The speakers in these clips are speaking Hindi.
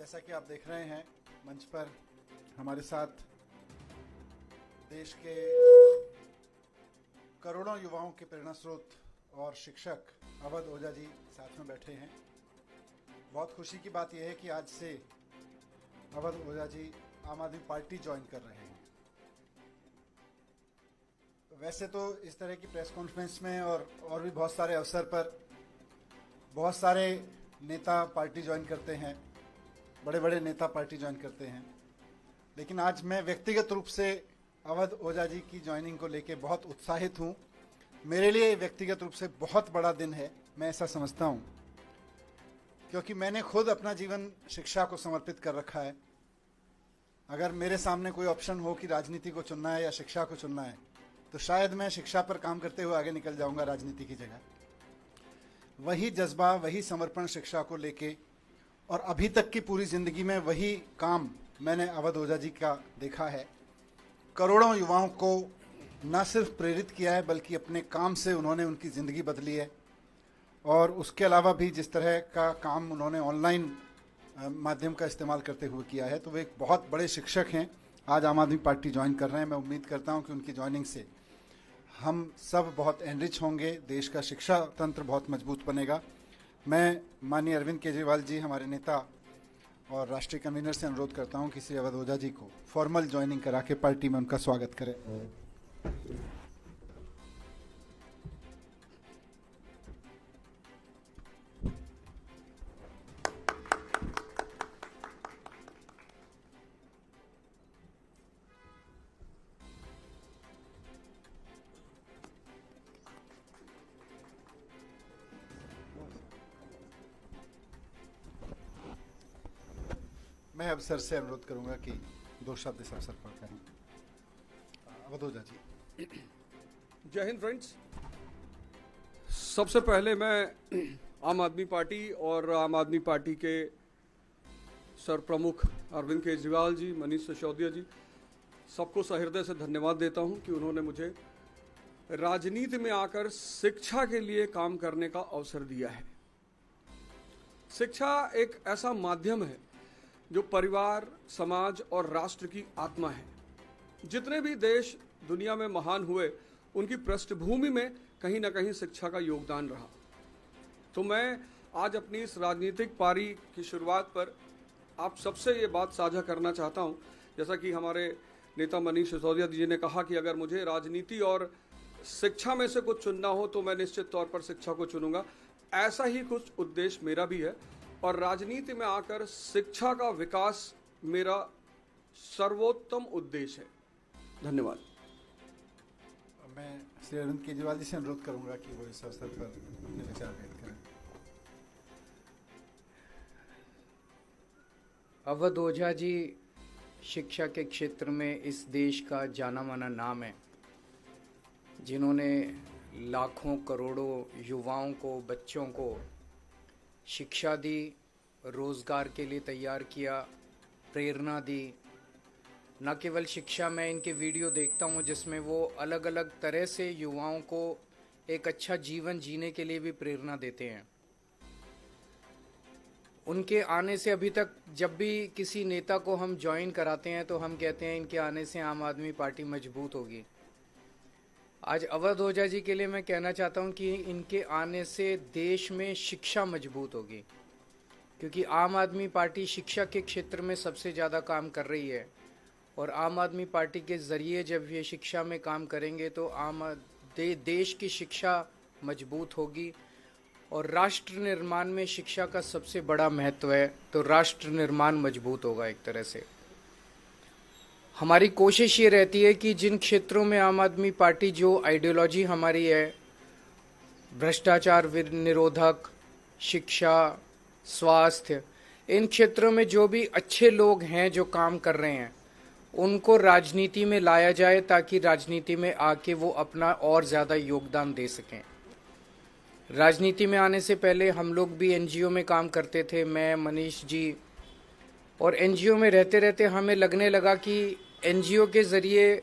जैसा कि आप देख रहे हैं मंच पर हमारे साथ देश के करोड़ों युवाओं के प्रेरणा स्रोत और शिक्षक अवध ओझा जी साथ में बैठे हैं। बहुत खुशी की बात यह है कि आज से अवध ओझा जी आम आदमी पार्टी ज्वाइन कर रहे हैं। वैसे तो इस तरह की प्रेस कॉन्फ्रेंस में और भी बहुत सारे अवसर पर बहुत सारे नेता पार्टी ज्वाइन करते हैं, बड़े बड़े नेता पार्टी ज्वाइन करते हैं, लेकिन आज मैं व्यक्तिगत रूप से अवध ओझा जी की ज्वाइनिंग को लेकर बहुत उत्साहित हूं। मेरे लिए व्यक्तिगत रूप से बहुत बड़ा दिन है, मैं ऐसा समझता हूं, क्योंकि मैंने खुद अपना जीवन शिक्षा को समर्पित कर रखा है। अगर मेरे सामने कोई ऑप्शन हो कि राजनीति को चुनना है या शिक्षा को चुनना है, तो शायद मैं शिक्षा पर काम करते हुए आगे निकल जाऊंगा राजनीति की जगह। वही जज्बा, वही समर्पण शिक्षा को लेके और अभी तक की पूरी जिंदगी में वही काम मैंने अवध ओझा जी का देखा है। करोड़ों युवाओं को न सिर्फ प्रेरित किया है, बल्कि अपने काम से उन्होंने उनकी ज़िंदगी बदली है। और उसके अलावा भी जिस तरह का काम उन्होंने ऑनलाइन माध्यम का इस्तेमाल करते हुए किया है, तो वे एक बहुत बड़े शिक्षक हैं। आज आम आदमी पार्टी ज्वाइन कर रहे हैं। मैं उम्मीद करता हूं कि उनकी ज्वाइनिंग से हम सब बहुत एनरिच होंगे, देश का शिक्षा तंत्र बहुत मजबूत बनेगा। मैं माननीय अरविंद केजरीवाल जी, हमारे नेता और राष्ट्रीय कन्वीनर से अनुरोध करता हूं कि श्री अवध ओझा जी को फॉर्मल ज्वाइनिंग करा के पार्टी में उनका स्वागत करें। मैं अब सर से अनुरोध करूंगा कि दो शब्द इस अवसर पर करें। अवध ओझा जी। जय हिंद फ्रेंड्स। सबसे पहले मैं आम आदमी पार्टी और आम आदमी पार्टी के सर प्रमुख अरविंद केजरीवाल जी, मनीष सिसोदिया जी, सबको सहृदय से धन्यवाद देता हूं कि उन्होंने मुझे राजनीति में आकर शिक्षा के लिए काम करने का अवसर दिया है। शिक्षा एक ऐसा माध्यम है जो परिवार, समाज और राष्ट्र की आत्मा है। जितने भी देश दुनिया में महान हुए, उनकी पृष्ठभूमि में कहीं ना कहीं शिक्षा का योगदान रहा। तो मैं आज अपनी इस राजनीतिक पारी की शुरुआत पर आप सबसे ये बात साझा करना चाहता हूँ। जैसा कि हमारे नेता मनीष सिसोदिया जी ने कहा कि अगर मुझे राजनीति और शिक्षा में से कुछ चुनना हो तो मैं निश्चित तौर पर शिक्षा को चुनूंगा। ऐसा ही कुछ उद्देश्य मेरा भी है और राजनीति में आकर शिक्षा का विकास मेरा सर्वोत्तम उद्देश्य है। धन्यवाद। मैं श्री अरविंद केजरीवाल जी से अनुरोध करूंगा कि वो इस अवसर पर अपने विचार व्यक्त करें। अवध ओझा जी शिक्षा के क्षेत्र में इस देश का जाना माना नाम है, जिन्होंने लाखों करोड़ों युवाओं को, बच्चों को शिक्षा दी, रोज़गार के लिए तैयार किया, प्रेरणा दी। न केवल शिक्षा, मैं इनके वीडियो देखता हूँ जिसमें वो अलग अलग तरह से युवाओं को एक अच्छा जीवन जीने के लिए भी प्रेरणा देते हैं। उनके आने से अभी तक जब भी किसी नेता को हम ज्वाइन कराते हैं तो हम कहते हैं इनके आने से आम आदमी पार्टी मजबूत होगी। आज अवध ओझा जी के लिए मैं कहना चाहता हूं कि इनके आने से देश में शिक्षा मजबूत होगी, क्योंकि आम आदमी पार्टी शिक्षा के क्षेत्र में सबसे ज़्यादा काम कर रही है। और आम आदमी पार्टी के ज़रिए जब ये शिक्षा में काम करेंगे तो देश की शिक्षा मजबूत होगी। और राष्ट्र निर्माण में शिक्षा का सबसे बड़ा महत्व है, तो राष्ट्र निर्माण मजबूत होगा एक तरह से। हमारी कोशिश ये रहती है कि जिन क्षेत्रों में आम आदमी पार्टी, जो आइडियोलॉजी हमारी है, भ्रष्टाचार निरोधक, शिक्षा, स्वास्थ्य, इन क्षेत्रों में जो भी अच्छे लोग हैं जो काम कर रहे हैं, उनको राजनीति में लाया जाए ताकि राजनीति में आके वो अपना और ज़्यादा योगदान दे सकें। राजनीति में आने से पहले हम लोग भी एनजीओ में काम करते थे, मैं, मनीष जी, और एनजीओ में रहते रहते हमें लगने लगा कि एनजीओ के ज़रिए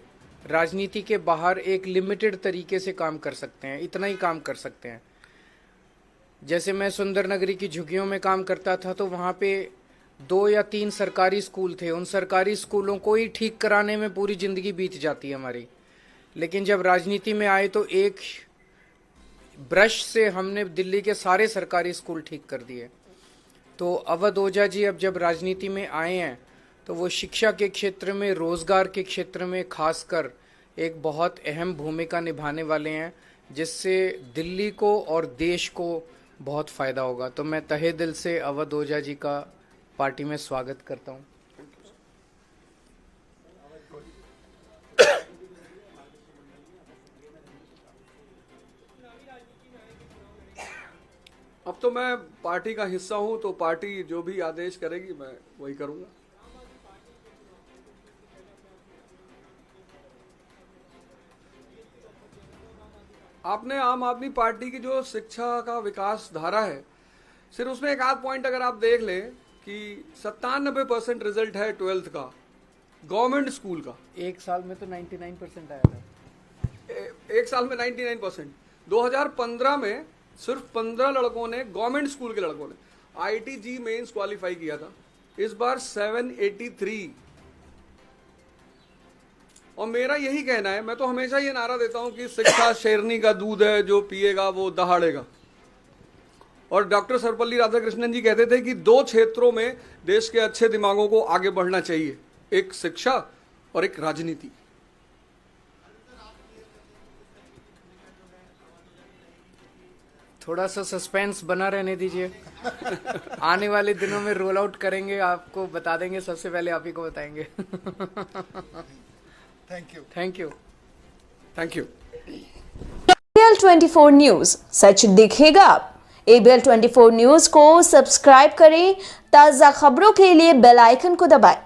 राजनीति के बाहर एक लिमिटेड तरीके से काम कर सकते हैं, इतना ही काम कर सकते हैं। जैसे मैं सुंदर नगरी की झुग्गियों में काम करता था तो वहाँ पे 2 या 3 सरकारी स्कूल थे, उन सरकारी स्कूलों को ही ठीक कराने में पूरी जिंदगी बीत जाती है हमारी। लेकिन जब राजनीति में आए तो एक ब्रश से हमने दिल्ली के सारे सरकारी स्कूल ठीक कर दिए। तो अवध ओझा जी अब जब राजनीति में आए हैं तो वो शिक्षा के क्षेत्र में, रोजगार के क्षेत्र में खासकर एक बहुत अहम भूमिका निभाने वाले हैं, जिससे दिल्ली को और देश को बहुत फायदा होगा। तो मैं तहे दिल से अवध ओझा जी का पार्टी में स्वागत करता हूं। अब तो मैं पार्टी का हिस्सा हूं, तो पार्टी जो भी आदेश करेगी मैं वही करूंगा। आपने आम आदमी पार्टी की जो शिक्षा का विकास धारा है, सिर्फ उसमें एक आध पॉइंट अगर आप देख लें कि 97% रिजल्ट है 12th का गवर्नमेंट स्कूल का। एक साल में तो 99% आया था। एक साल में 99%। 2015 में सिर्फ 15 लड़कों ने, गवर्नमेंट स्कूल के लड़कों ने IIT मेंस क्वालिफाई किया था। इस बार 783। और मेरा यही कहना है, मैं तो हमेशा ये नारा देता हूं कि शिक्षा शेरनी का दूध है, जो पिएगा वो दहाड़ेगा। और डॉक्टर सर्वपल्ली राधाकृष्णन जी कहते थे कि 2 क्षेत्रों में देश के अच्छे दिमागों को आगे बढ़ना चाहिए, एक शिक्षा और एक राजनीति। थोड़ा सा सस्पेंस बना रहने दीजिए। आने वाले दिनों में रोल आउट करेंगे, आपको बता देंगे, सबसे पहले आप ही को बताएंगे। Thank you. Thank you. Thank you. ABL 24 news, सच दिखेगा अब। ABL 24 न्यूज को सब्सक्राइब करें, ताजा खबरों के लिए बेल आइकन को दबाएं।